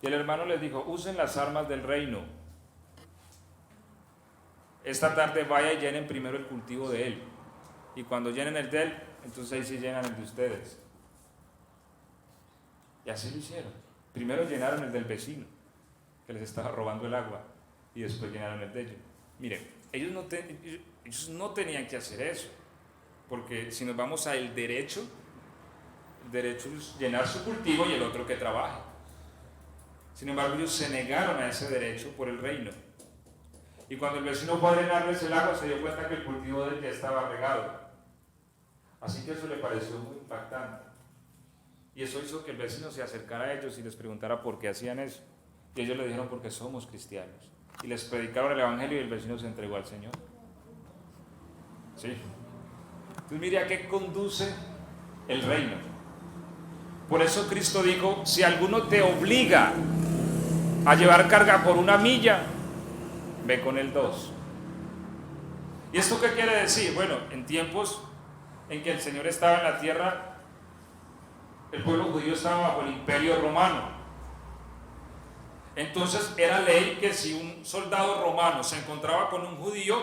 Y el hermano les dijo, usen las armas del reino. Esta tarde vaya y llenen primero el cultivo de él. Y cuando llenen el de él, entonces ahí sí llenan el de ustedes. Y así lo hicieron. Primero llenaron el del vecino, que les estaba robando el agua, y después llenaron el de ellos. Miren, ellos no tenían que hacer eso, porque si nos vamos al derecho, el derecho es llenar su cultivo y el otro que trabaje. Sin embargo, ellos se negaron a ese derecho por el reino. Y cuando el vecino fue a drenarles el agua, se dio cuenta que el cultivo de él ya estaba regado. Así que eso le pareció muy impactante. Y eso hizo que el vecino se acercara a ellos y les preguntara por qué hacían eso. Y ellos le dijeron, porque somos cristianos. Y les predicaron el evangelio y el vecino se entregó al Señor. ¿Sí? Entonces mire a qué conduce el reino. Por eso Cristo dijo, si alguno te obliga a llevar carga por 1 milla, ve con el 2. ¿Y esto qué quiere decir? Bueno, en tiempos en que el Señor estaba en la tierra, el pueblo judío estaba bajo el imperio romano. Entonces era ley que si un soldado romano se encontraba con un judío,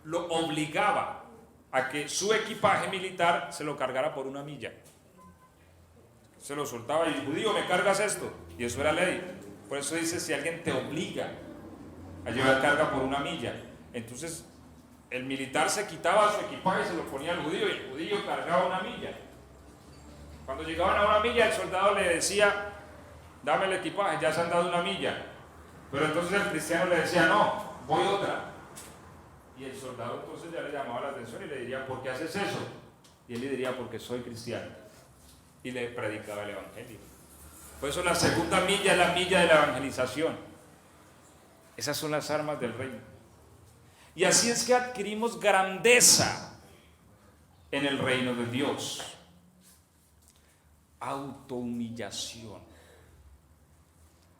lo obligaba a que su equipaje militar se lo cargara por 1 milla. Se lo soltaba y, judío, ¿me cargas esto? Y eso era ley. Por eso dice, si alguien te obliga a llevar carga por 1 milla, entonces el militar se quitaba su equipaje y se lo ponía al judío, y el judío cargaba 1 milla. Cuando llegaban a 1 milla, el soldado le decía, dame el equipaje, ya se han dado 1 milla. Pero entonces el cristiano le decía, no, voy otra. Y el soldado entonces ya le llamaba la atención y le diría, ¿por qué haces eso? Y él le diría, porque soy cristiano. Y le predicaba el evangelio. Por eso la segunda milla es la milla de la evangelización. Esas son las armas del reino. Y así es que adquirimos grandeza en el reino de Dios. Autohumillación.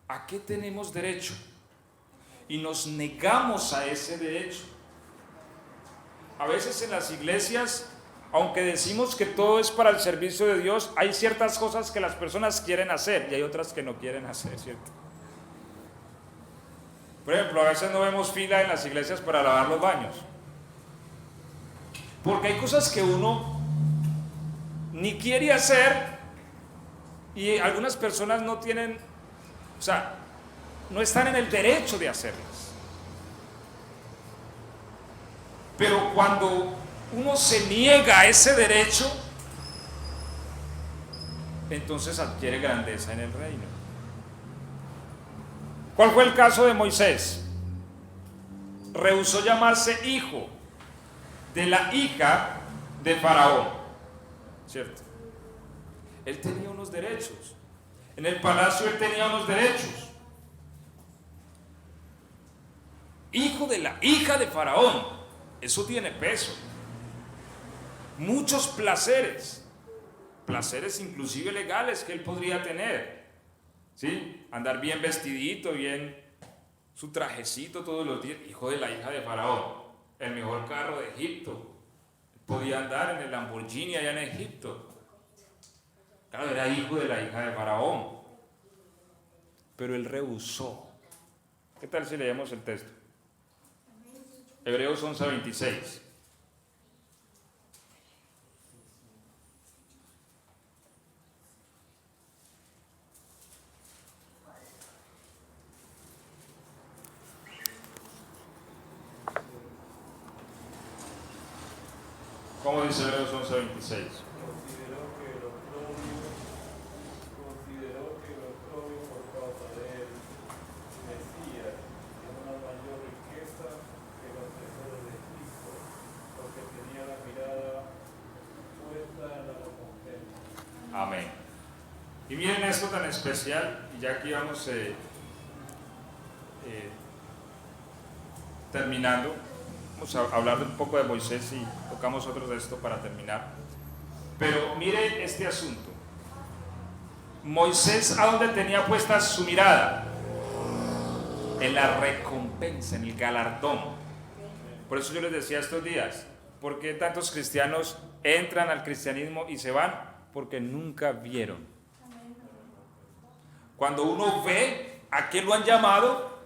¿A qué tenemos derecho? Y nos negamos a ese derecho. A veces en las iglesias, aunque decimos que todo es para el servicio de Dios, hay ciertas cosas que las personas quieren hacer y hay otras que no quieren hacer, ¿cierto? Por ejemplo, a veces no vemos fila en las iglesias para lavar los baños, porque hay cosas que uno ni quiere hacer y algunas personas no tienen, no están en el derecho de hacerlas. Pero cuando uno se niega a ese derecho, entonces adquiere grandeza en el reino. ¿Cuál fue el caso de Moisés? Rehusó llamarse hijo de la hija de Faraón, ¿cierto? Él tenía unos derechos. En el palacio él tenía unos derechos. Hijo de la hija de Faraón, eso tiene peso. Muchos placeres inclusive legales que él podría tener, ¿sí? Andar bien vestidito, bien su trajecito todos los días, hijo de la hija de Faraón, el mejor carro de Egipto, podía andar en el Lamborghini allá en Egipto. Claro, era hijo de la hija de Faraón, pero él rehusó. ¿Qué tal si leemos el texto? Hebreos 11:26. Como dice Hebreos 11:26. Consideró que lo oprobio por causa de él, Mesías, tiene una mayor riqueza que los tesoros de Egipto, porque tenía la mirada puesta en la recompensa. Amén. Y miren esto tan especial, y ya aquí vamos terminando. Vamos a hablar un poco de Moisés y tocamos otro de esto para terminar. Pero miren este asunto. Moisés, ¿a dónde tenía puesta su mirada? En la recompensa, en el galardón. Por eso yo les decía estos días, ¿por qué tantos cristianos entran al cristianismo y se van? Porque nunca vieron. Cuando uno ve a qué lo han llamado,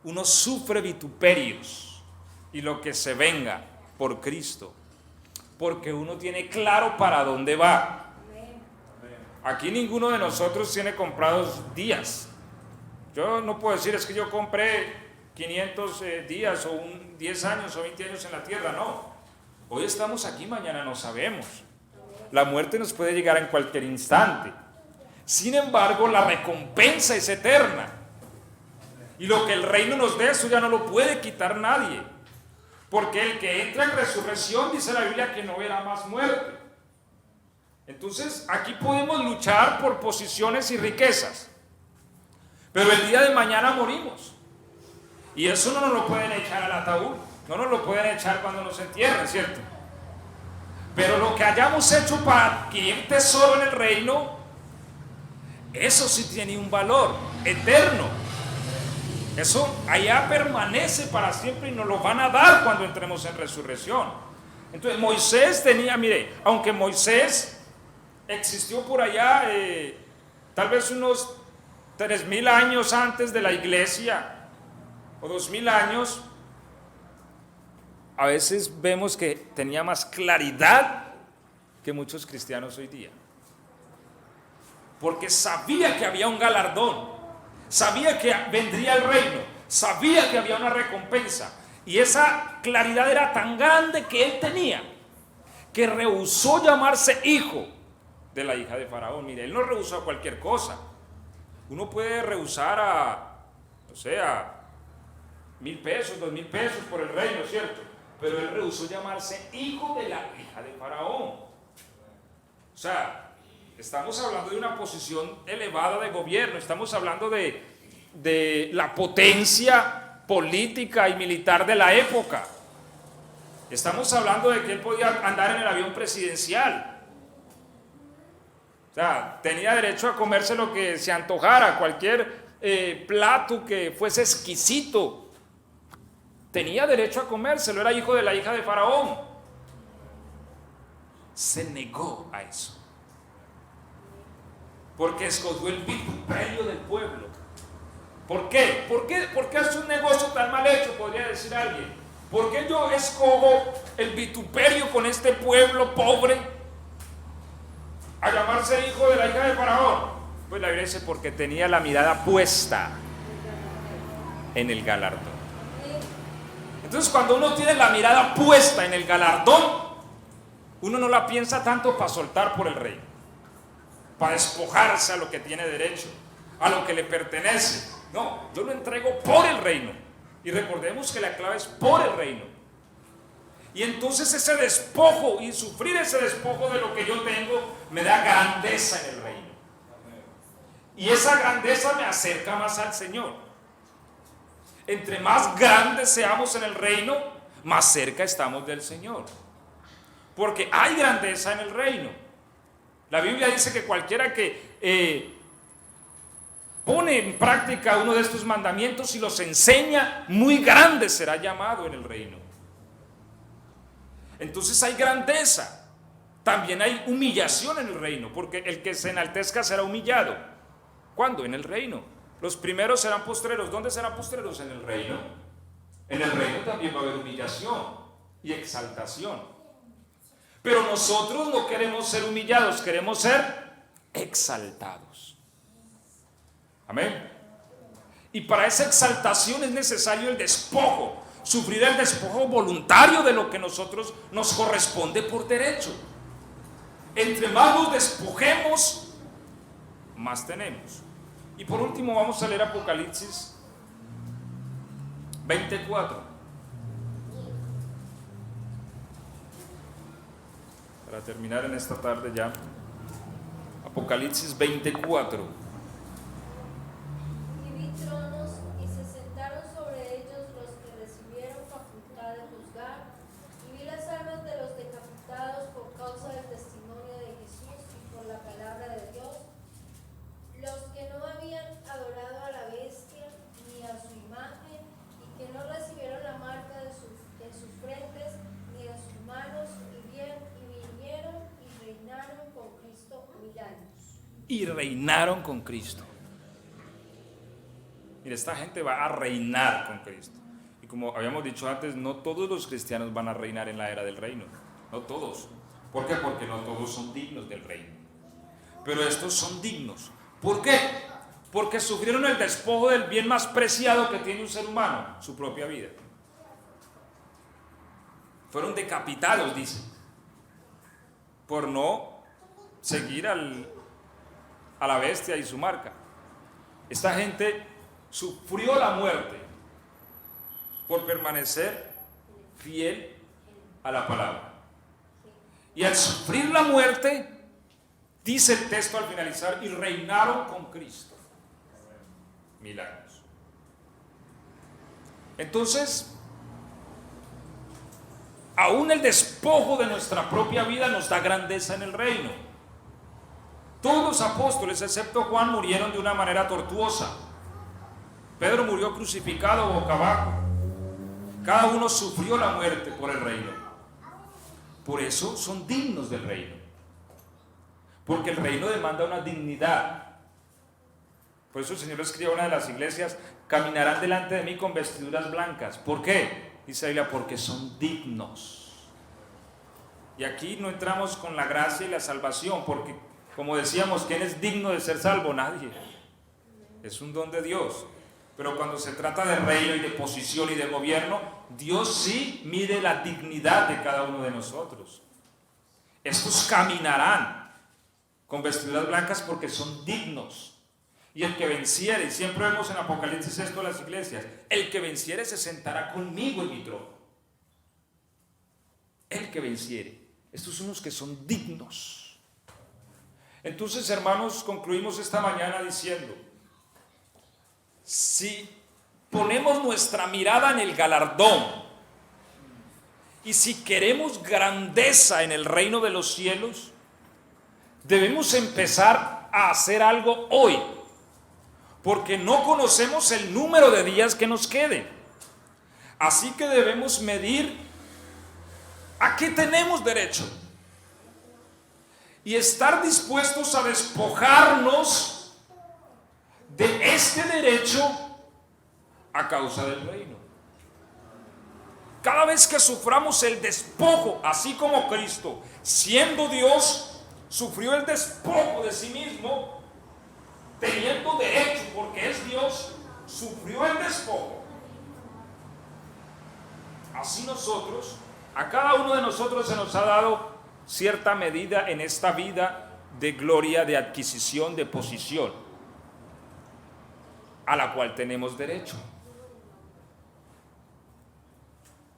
uno sufre vituperios y lo que se venga por Cristo, porque uno tiene claro para dónde va. Aquí ninguno de nosotros tiene comprados días. Yo no puedo decir, es que yo compré 500 días o 10 años o 20 años en la tierra. No, hoy estamos aquí, mañana no sabemos. La muerte nos puede llegar en cualquier instante. Sin embargo, la recompensa es eterna, y lo que el reino nos dé, eso ya no lo puede quitar nadie, porque el que entra en resurrección, dice la Biblia, que no verá más muerte. Entonces aquí podemos luchar por posiciones y riquezas, pero el día de mañana morimos, y eso no nos lo pueden echar al ataúd, no nos lo pueden echar cuando nos entierren, ¿cierto? Pero lo que hayamos hecho para adquirir tesoro en el reino, eso sí tiene un valor eterno. Eso allá permanece para siempre y nos lo van a dar cuando entremos en resurrección. Entonces Moisés tenía, mire, aunque Moisés existió por allá tal vez unos 3000 años antes de la iglesia o 2000 años, a veces vemos que tenía más claridad que muchos cristianos hoy día, porque sabía que había un galardón, sabía que vendría el reino, sabía que había una recompensa, y esa claridad era tan grande que él tenía, que rehusó llamarse hijo de la hija de Faraón. Mire, él no rehusó a cualquier cosa. Uno puede rehusar a 1000 pesos, 2000 pesos por el reino, ¿cierto? Pero él rehusó llamarse hijo de la hija de Faraón. O sea, estamos hablando de una posición elevada de gobierno, estamos hablando de la potencia política y militar de la época. Estamos hablando de que él podía andar en el avión presidencial. O sea, tenía derecho a comerse lo que se antojara, cualquier plato que fuese exquisito. Tenía derecho a comérselo, era hijo de la hija de Faraón. Se negó a eso, porque escogió el vituperio del pueblo. ¿Por qué? ¿Por qué es un negocio tan mal hecho? Podría decir alguien. ¿Por qué yo escojo el vituperio con este pueblo pobre a llamarse hijo de la hija de Faraón? Pues la Biblia dice, porque tenía la mirada puesta en el galardón. Entonces, cuando uno tiene la mirada puesta en el galardón, uno no la piensa tanto para soltar por el reino, para despojarse a lo que tiene derecho, a lo que le pertenece. No, yo lo entrego por el reino. Y recordemos que la clave es por el reino. Y entonces ese despojo y sufrir ese despojo de lo que yo tengo me da grandeza en el reino. Y esa grandeza me acerca más al Señor. Entre más grandes seamos en el reino, más cerca estamos del Señor. Porque hay grandeza en el reino. La Biblia dice que cualquiera que pone en práctica uno de estos mandamientos y los enseña, muy grande será llamado en el reino. Entonces hay grandeza. También hay humillación en el reino, porque el que se enaltezca será humillado. ¿Cuándo? En el reino. Los primeros serán postreros. ¿Dónde serán postreros? En el reino. En el reino también va a haber humillación y exaltación. Pero nosotros no queremos ser humillados, queremos ser exaltados. Amén. Y para esa exaltación es necesario el despojo. Sufrir el despojo voluntario de lo que nosotros nos corresponde por derecho. Entre más nos despojemos, más tenemos. Y por último vamos a leer Apocalipsis 24. Para terminar en esta tarde ya. Apocalipsis 24. Y vi tronos, y se sentaron sobre ellos los que recibieron facultad de juzgar, y vi las almas de los decapitados por causa del testimonio de Jesús y por la palabra de Dios, los que no habían adorado a la bestia ni a su imagen, y que no recibieron la marca en sus frentes ni en sus manos, y vinieron y reinaron con Cristo 1000 años. Y reinaron con Cristo. Mira, esta gente va a reinar con Cristo. Y como habíamos dicho antes, no todos los cristianos van a reinar en la era del reino. No todos. ¿Por qué? Porque no todos son dignos del reino. Pero estos son dignos. ¿Por qué? Porque sufrieron el despojo del bien más preciado que tiene un ser humano, su propia vida. Fueron decapitados, dice, por no seguir a la bestia y su marca. Esta gente sufrió la muerte por permanecer fiel a la palabra. Y al sufrir la muerte, dice el texto al finalizar, y reinaron con Cristo 1000 años. Entonces, aún el despojo de nuestra propia vida nos da grandeza en el reino. Todos los apóstoles, excepto Juan, murieron de una manera tortuosa. Pedro murió crucificado boca abajo. Cada uno sufrió la muerte por el reino. Por eso son dignos del reino. Porque el reino demanda una dignidad. Por eso el Señor escribe a una de las iglesias: caminarán delante de mí con vestiduras blancas. ¿Por qué? Dice la Biblia, porque son dignos. Y aquí no entramos con la gracia y la salvación, porque, como decíamos, ¿quién es digno de ser salvo? Nadie. Es un don de Dios. Pero cuando se trata de reino y de posición y de gobierno, Dios sí mide la dignidad de cada uno de nosotros. Estos caminarán con vestiduras blancas porque son dignos. Y el que venciere, y siempre vemos en Apocalipsis esto de las iglesias, el que venciere se sentará conmigo en mi trono. El que venciere. Estos son los que son dignos. Entonces, hermanos, concluimos esta mañana diciendo: si ponemos nuestra mirada en el galardón y si queremos grandeza en el reino de los cielos, debemos empezar a hacer algo hoy, porque no conocemos el número de días que nos queden. Así que debemos medir a qué tenemos derecho y estar dispuestos a despojarnos de este derecho a causa del reino. Cada vez que suframos el despojo, así como Cristo, siendo Dios, sufrió el despojo de sí mismo, teniendo derecho porque es Dios, sufrió el despojo. Así nosotros, a cada uno de nosotros se nos ha dado cierta medida en esta vida de gloria, de adquisición, de posición, a la cual tenemos derecho.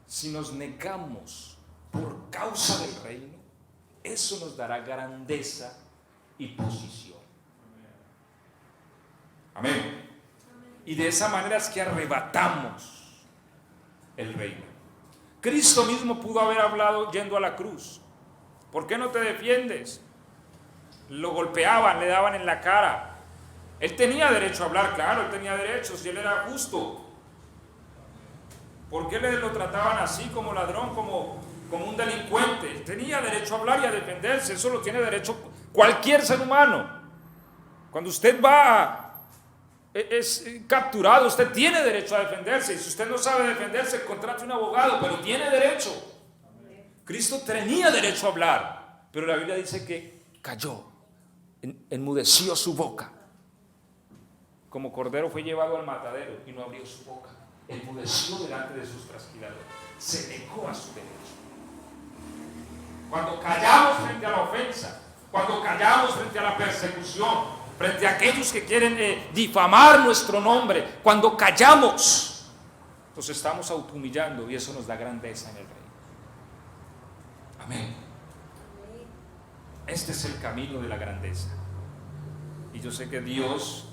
Si nos negamos por causa del reino, eso nos dará grandeza y posición. Amén. Y de esa manera es que arrebatamos el reino. Cristo mismo pudo haber hablado yendo a la cruz. ¿Por qué no te defiendes? Lo golpeaban, le daban en la cara. Él tenía derecho a hablar, claro, él tenía derecho, si él era justo. ¿Por qué lo trataban así, como ladrón, como un delincuente? Él tenía derecho a hablar y a defenderse, eso lo tiene derecho cualquier ser humano. Cuando usted es capturado, usted tiene derecho a defenderse, y si usted no sabe defenderse, contrate un abogado, pero tiene derecho. Cristo tenía derecho a hablar, pero la Biblia dice que calló, enmudeció su boca. Como cordero fue llevado al matadero y no abrió su boca. enmudeció delante de sus trasquiladores, se negó a su derecho. Cuando callamos frente a la ofensa, cuando callamos frente a la persecución, frente a aquellos que quieren difamar nuestro nombre, cuando callamos, nos estamos autohumillando y eso nos da grandeza en el reino. Amén. Este es el camino de la grandeza. Y yo sé que Dios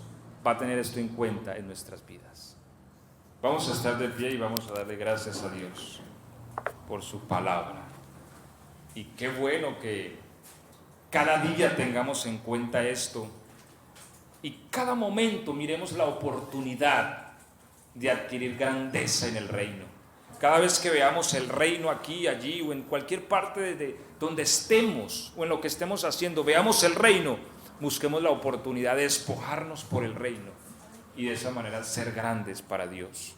va a tener esto en cuenta en nuestras vidas. Vamos a estar de pie y vamos a darle gracias a Dios por su palabra. Y qué bueno que cada día tengamos en cuenta esto y cada momento miremos la oportunidad de adquirir grandeza en el reino. Cada vez que veamos el reino aquí, allí o en cualquier parte de donde estemos o en lo que estemos haciendo, veamos el reino, busquemos la oportunidad de despojarnos por el reino y de esa manera ser grandes para Dios.